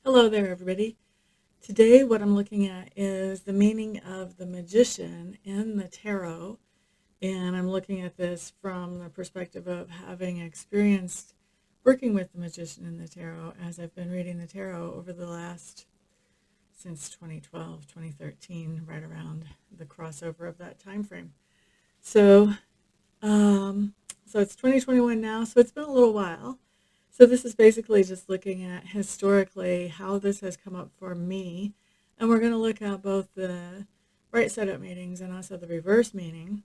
Hello there, everybody. Today, what I'm looking at is the meaning of the magician in the tarot, and I'm looking at this from the perspective of having experienced working with the magician in the tarot as I've been reading the tarot over the last since 2012, 2013, right around the crossover of that time frame. So, um, so it's 2021 now, so it's been a little while. So this is basically just looking at historically how this has come up for me. And we're going to look at both the right side up meanings and also the reverse meaning.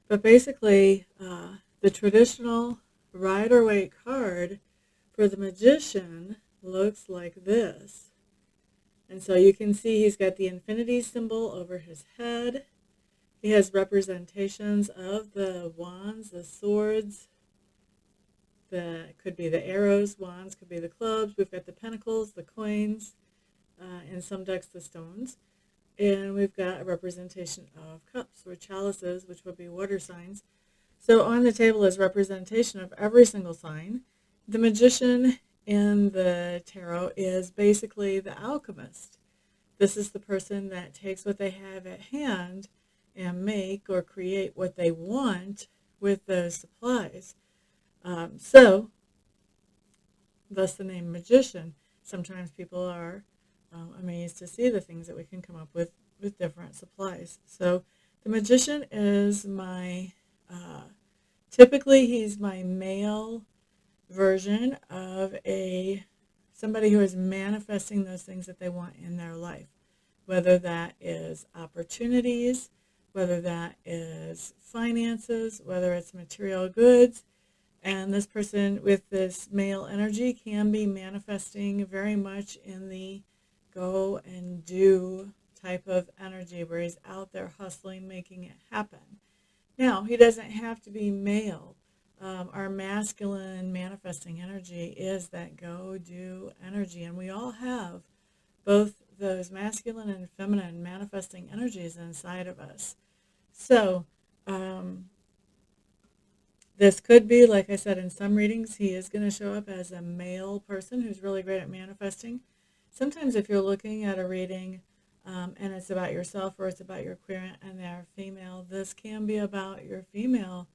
But basically, the traditional Rider-Waite card for the magician looks like this. And so you can see he's got the infinity symbol over his head. He has representations of the wands, the swords, could be the arrows, wands, could be the clubs. We've got the pentacles, the coins, in some decks the stones. And we've got a representation of cups or chalices, which would be water signs. So on the table is representation of every single sign. The magician in the tarot is basically the alchemist. This is the person that takes what they have at hand and make or create what they want with those supplies. So thus the name magician. Sometimes people are amazed to see the things that we can come up with different supplies. So the magician is typically he's my male version of somebody who is manifesting those things that they want in their life, whether that is opportunities, whether that is finances, whether it's material goods. And this person with this male energy can be manifesting very much in the go and do type of energy where he's out there hustling, making it happen. Now, he doesn't have to be male. Our masculine manifesting energy is that go do energy. And we all have both those masculine and feminine manifesting energies inside of us. So, this could be, like I said, in some readings, he is going to show up as a male person who's really great at manifesting. Sometimes if you're looking at a reading and it's about yourself or it's about your querent and they're female, this can be about your female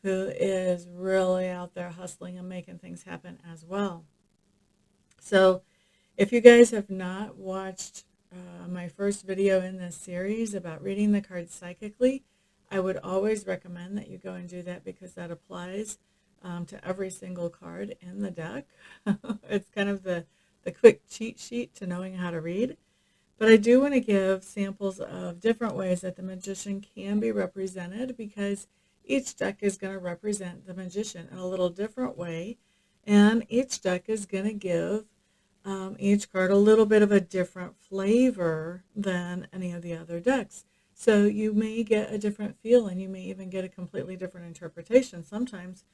who is really out there hustling and making things happen as well. So if you guys have not watched my first video in this series about reading the cards psychically, I would always recommend that you go and do that because that applies to every single card in the deck. It's kind of the quick cheat sheet to knowing how to read. But I do want to give samples of different ways that the magician can be represented because each deck is going to represent the magician in a little different way. And each deck is going to give each card a little bit of a different flavor than any of the other decks. So you may get a different feel and you may even get a completely different interpretation sometimes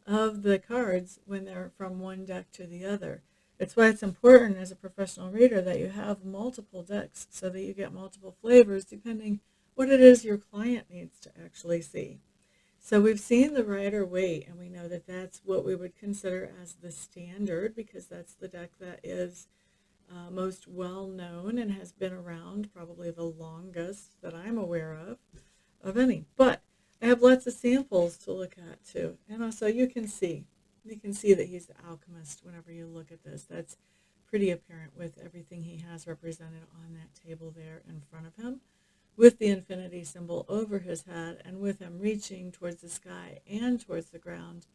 of the cards when they're from one deck to the other. It's why it's important as a professional reader that you have multiple decks so that you get multiple flavors depending what it is your client needs to actually see. So we've seen the Rider-Waite, and we know that that's what we would consider as the standard because that's the deck that is most well known and has been around probably the longest that I'm aware of any. But I have lots of samples to look at too, and also you can see that he's the alchemist whenever you look at this. That's pretty apparent with everything he has represented on that table there in front of him, with the infinity symbol over his head and with him reaching towards the sky and towards the ground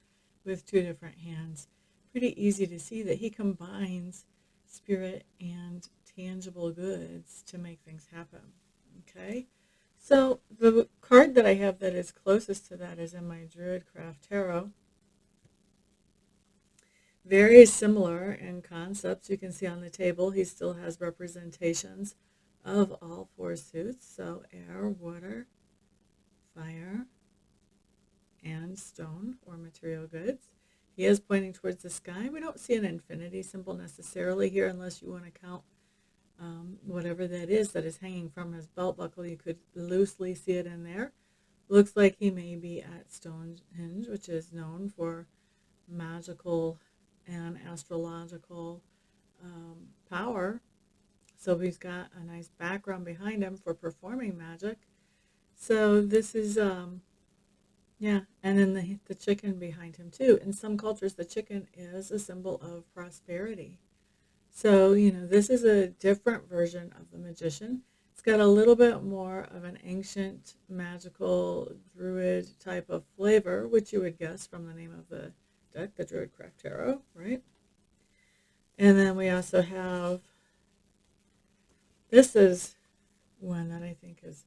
with two different hands. Pretty easy to see that he combines spirit and tangible goods to make things happen. Okay? So the card that I have that is closest to that is in my Druidcraft Tarot. Very similar in concepts. You can see on the table he still has representations of all four suits. So air, water, fire, and stone or material goods. He is pointing towards the sky. We don't see an infinity symbol necessarily here unless you want to count whatever that is hanging from his belt buckle. You could loosely see it in there. Looks like he may be at Stonehenge, which is known for magical and astrological power. So he's got a nice background behind him for performing magic. So this is, yeah, and then the chicken behind him too. In some cultures, the chicken is a symbol of prosperity. So, this is a different version of the magician. It's got a little bit more of an ancient, magical, druid type of flavor, which you would guess from the name of the deck, the Druid Craft Tarot, right? And then we also have, this is one that I think is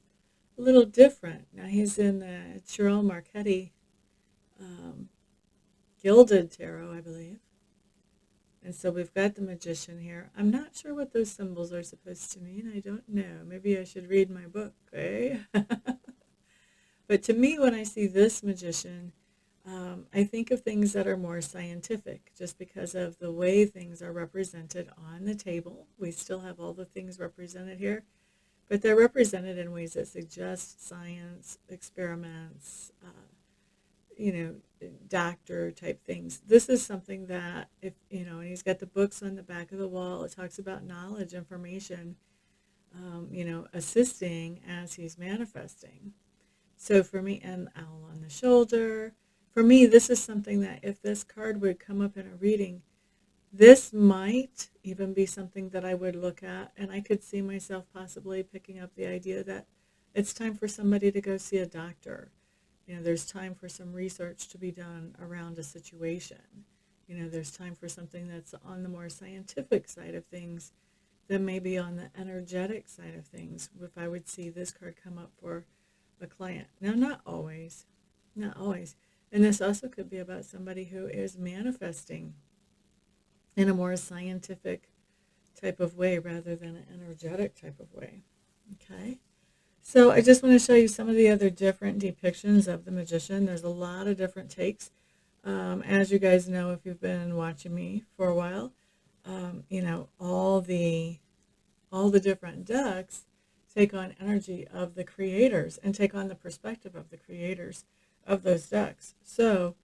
a little different. Now he's in the Chiron Marchetti Gilded Tarot, I believe. And so we've got the magician here. I'm not sure what those symbols are supposed to mean. I don't know. Maybe I should read my book, eh? But to me, when I see this magician, I think of things that are more scientific, just because of the way things are represented on the table. We still have all the things represented here, but they're represented in ways that suggest science, experiments, doctor type things. This is something that, if and he's got the books on the back of the wall. It talks about knowledge, information, assisting as he's manifesting. So for me, and owl on the shoulder, for me, this is something that if this card would come up in a reading, this might even be something that I would look at, and I could see myself possibly picking up the idea that it's time for somebody to go see a doctor. There's time for some research to be done around a situation. There's time for something that's on the more scientific side of things than maybe on the energetic side of things, if I would see this card come up for a client. Now, not always. And this also could be about somebody who is manifesting in a more scientific type of way rather than an energetic type of way. Okay? So I just want to show you some of the other different depictions of the magician. There's a lot of different takes. As you guys know, if you've been watching me for a while, all the different decks take on energy of the creators and take on the perspective of the creators of those decks. So,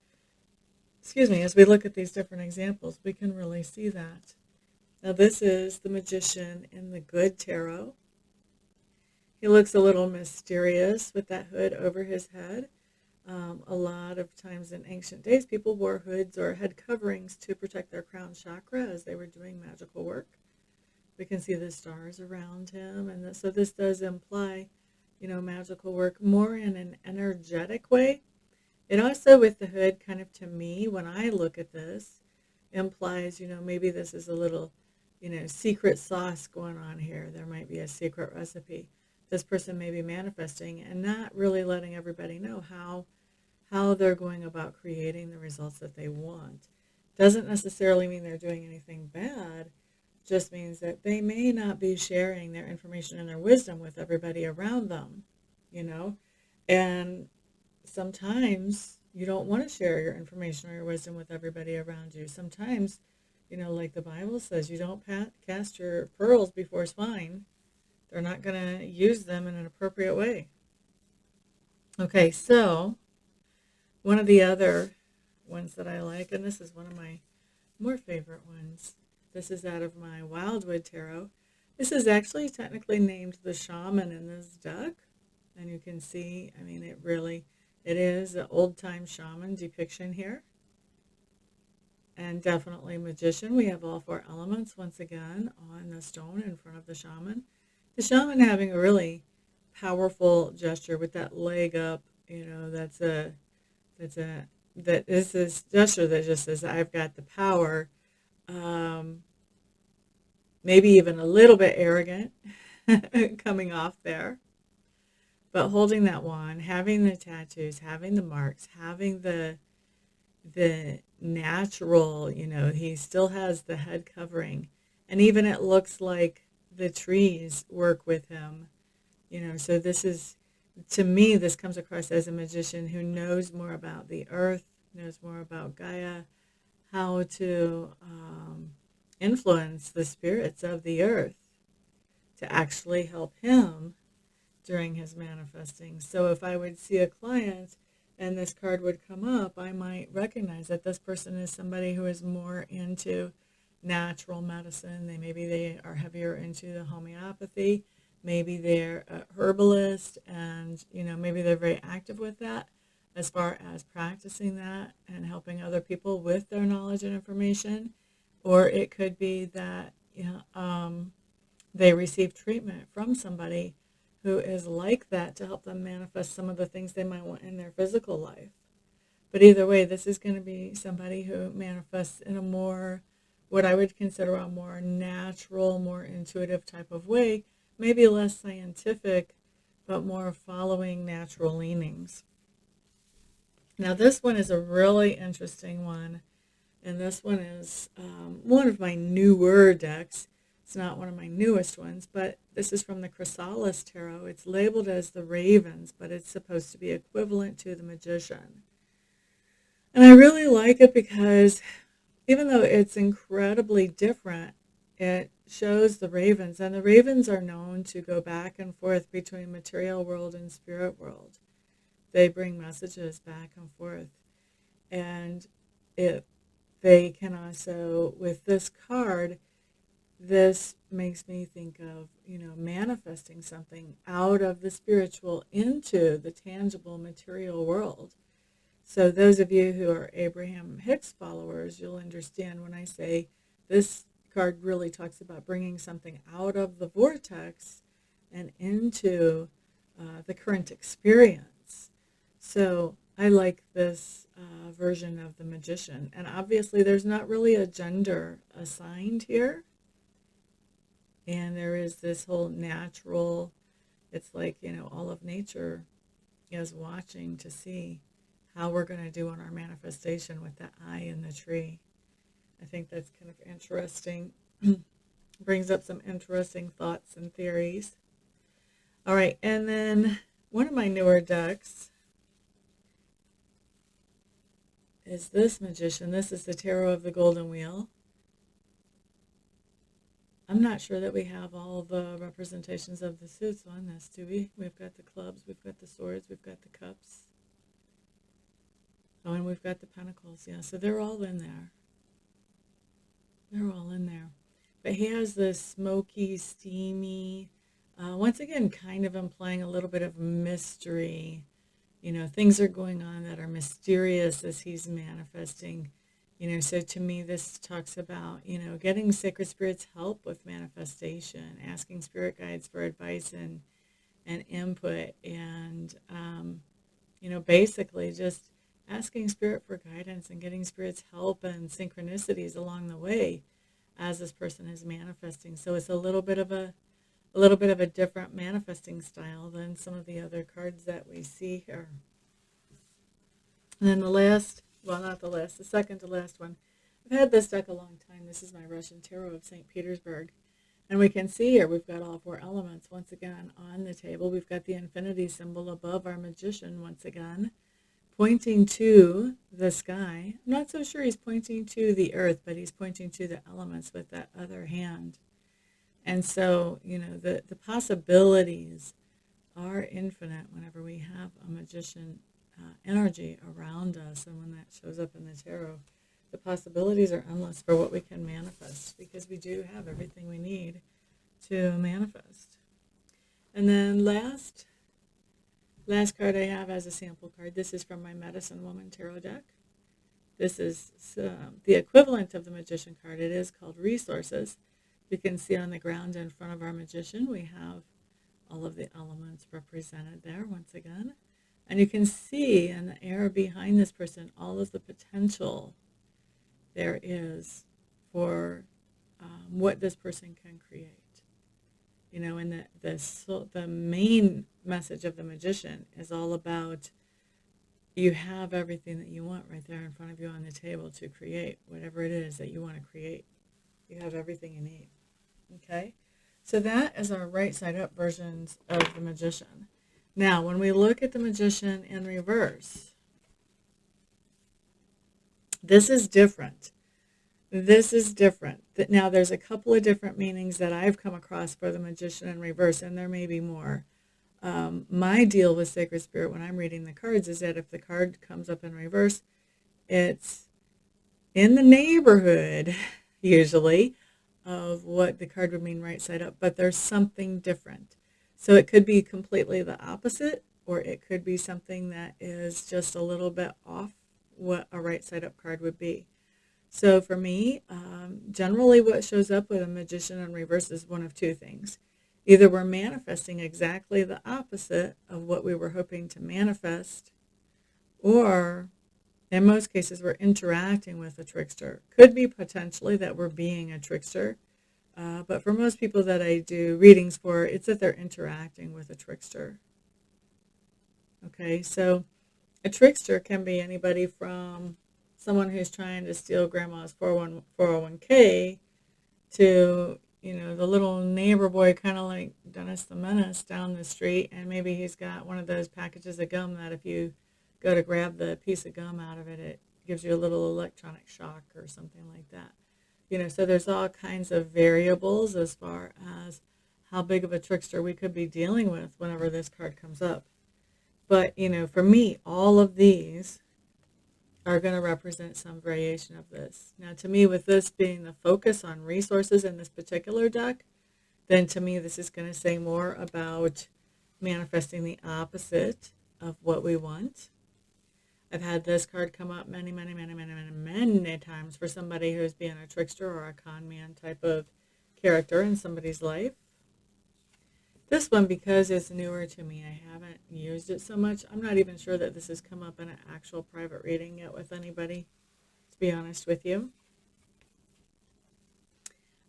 as we look at these different examples, we can really see that. Now this is the magician in the Good Tarot. He looks a little mysterious with that hood over his head. A lot of times in ancient days, people wore hoods or head coverings to protect their crown chakra as they were doing magical work. We can see the stars around him, and so this does imply, magical work more in an energetic way. It also, with the hood, kind of to me, when I look at this, implies, maybe this is a little, secret sauce going on here. There might be a secret recipe. This person may be manifesting and not really letting everybody know how they're going about creating the results that they want. Doesn't necessarily mean they're doing anything bad. Just means that they may not be sharing their information and their wisdom with everybody around them, and sometimes you don't want to share your information or your wisdom with everybody around you. Sometimes, like the Bible says, you don't cast your pearls before swine. They're not going to use them in an appropriate way. Okay, so one of the other ones that I like, and this is one of my more favorite ones, this is out of my Wildwood Tarot. This is actually technically named the Shaman in this deck. And you can see, it is an old-time shaman depiction here. And definitely magician. We have all four elements once again on the stone in front of the shaman. The shaman having a really powerful gesture with that leg up, that is this gesture that just says, I've got the power. Maybe even a little bit arrogant coming off there. But holding that wand, having the tattoos, having the marks, having the natural, he still has the head covering. And even it looks like the trees work with him, so this is, to me, this comes across as a magician who knows more about the earth, knows more about Gaia, how to influence the spirits of the earth to actually help him during his manifesting. So if I would see a client and this card would come up, I might recognize that this person is somebody who is more into natural medicine. Maybe they are heavier into the homeopathy. Maybe they're a herbalist, and maybe they're very active with that as far as practicing that and helping other people with their knowledge and information. Or it could be that they receive treatment from somebody who is like that to help them manifest some of the things they might want in their physical life. But either way, this is going to be somebody who manifests in a more, what I would consider a more natural, more intuitive type of way, maybe less scientific, but more following natural leanings. Now, this one is a really interesting one, and this one is one of my newer decks. It's not one of my newest ones, but this is from the Chrysalis Tarot. It's labeled as the Ravens, but it's supposed to be equivalent to the Magician. And I really like it because even though it's incredibly different, it shows the ravens. And the ravens are known to go back and forth between material world and spirit world. They bring messages back and forth. And they can also, with this card, this makes me think of, manifesting something out of the spiritual into the tangible material world. So those of you who are Abraham Hicks followers, you'll understand when I say this card really talks about bringing something out of the vortex and into the current experience. So I like this version of the Magician. And obviously there's not really a gender assigned here. And there is this whole natural, it's like, all of nature is watching to see how we're going to do on our manifestation with that eye in the tree. I think that's kind of interesting. Brings up some interesting thoughts and theories. All right, and then one of my newer decks is this Magician. This is the Tarot of the Golden Wheel. I'm not sure that we have all the representations of the suits on this, do we? We've got the clubs, we've got the swords, we've got the cups. Oh, and we've got the pentacles, yeah. So they're all in there. They're all in there. But he has this smoky, steamy, once again, kind of implying a little bit of mystery. Things are going on that are mysterious as he's manifesting. So to me, this talks about, getting sacred spirits help with manifestation, asking spirit guides for advice and input, and, basically just asking spirit for guidance and getting spirit's help and synchronicities along the way as this person is manifesting. So it's a little bit of a different manifesting style than some of the other cards that we see here. And then the second to last one. I've had this deck a long time. This is my Russian Tarot of St. Petersburg. And we can see here we've got all four elements once again on the table. We've got the infinity symbol above our Magician once again, pointing to the sky. I'm not so sure he's pointing to the earth, but he's pointing to the elements with that other hand. And so, the possibilities are infinite whenever we have a Magician energy around us. And when that shows up in the tarot, the possibilities are endless for what we can manifest, because we do have everything we need to manifest. And then last card I have as a sample card. This is from my Medicine Woman Tarot deck. This is the equivalent of the Magician card. It is called Resources. You can see on the ground in front of our Magician, we have all of the elements represented there once again. And you can see in the air behind this person all of the potential there is for what this person can create. And the main message of the Magician is all about, you have everything that you want right there in front of you on the table to create whatever it is that you want to create. You have everything you need. Okay? So that is our right side up versions of the Magician. Now, when we look at the Magician in reverse, this is different. This is different. Now, there's a couple of different meanings that I've come across for the Magician in reverse, and there may be more. My deal with Sacred Spirit when I'm reading the cards is that if the card comes up in reverse, it's in the neighborhood, usually, of what the card would mean right side up, but there's something different. So it could be completely the opposite, or it could be something that is just a little bit off what a right side up card would be. So for me, generally what shows up with a magician in reverse is one of two things. Either we're manifesting exactly the opposite of what we were hoping to manifest, or in most cases we're interacting with a trickster. Could be potentially that we're being a trickster, but for most people that I do readings for, it's that they're interacting with a trickster. Okay, so a trickster can be anybody from someone who's trying to steal grandma's 401k to, the little neighbor boy, kind of like Dennis the Menace down the street, and maybe he's got one of those packages of gum that if you go to grab the piece of gum out of it, it gives you a little electronic shock or something like that. So there's all kinds of variables as far as how big of a trickster we could be dealing with whenever this card comes up. But, for me, all of these are going to represent some variation of this. Now, to me, with this being the focus on resources in this particular deck, then to me, this is going to say more about manifesting the opposite of what we want. I've had this card come up many, many, many, many, many, many times for somebody who's being a trickster or a con man type of character in somebody's life. This one, because it's newer to me, I haven't used it so much. I'm not even sure that this has come up in an actual private reading yet with anybody, to be honest with you.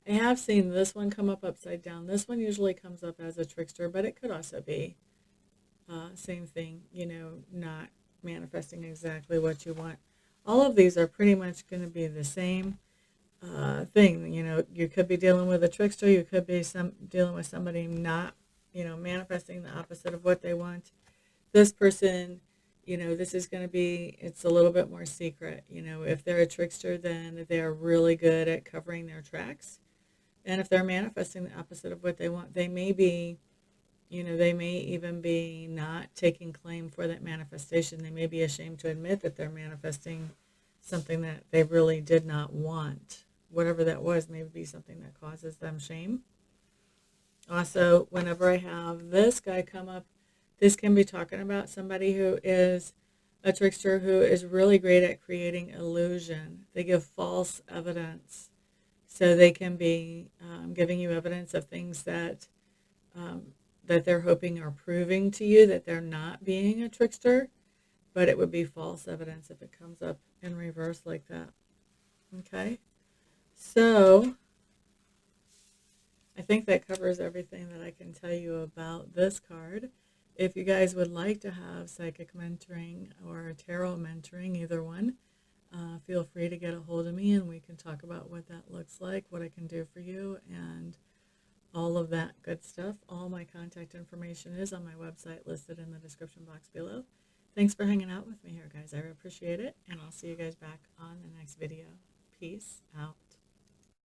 I have seen this one come up upside down. This one usually comes up as a trickster, but it could also be same thing, not manifesting exactly what you want. All of these are pretty much going to be the same thing. You could be dealing with a trickster. You could be dealing with somebody not, manifesting the opposite of what they want. This person, this is going to be, it's a little bit more secret. If they're a trickster, then they're really good at covering their tracks. And if they're manifesting the opposite of what they want, they may be, they may even be not taking claim for that manifestation. They may be ashamed to admit that they're manifesting something that they really did not want. Whatever that was, maybe something that causes them shame. Also, whenever I have this guy come up, this can be talking about somebody who is a trickster who is really great at creating illusion. They give false evidence. So they can be giving you evidence of things that that they're hoping are proving to you that they're not being a trickster, but it would be false evidence if it comes up in reverse like that. Okay? So I think that covers everything that I can tell you about this card. If you guys would like to have psychic mentoring or tarot mentoring, either one, feel free to get a hold of me and we can talk about what that looks like, what I can do for you, and all of that good stuff. All my contact information is on my website listed in the description box below. Thanks for hanging out with me here, guys. I appreciate it, and I'll see you guys back on the next video. Peace out.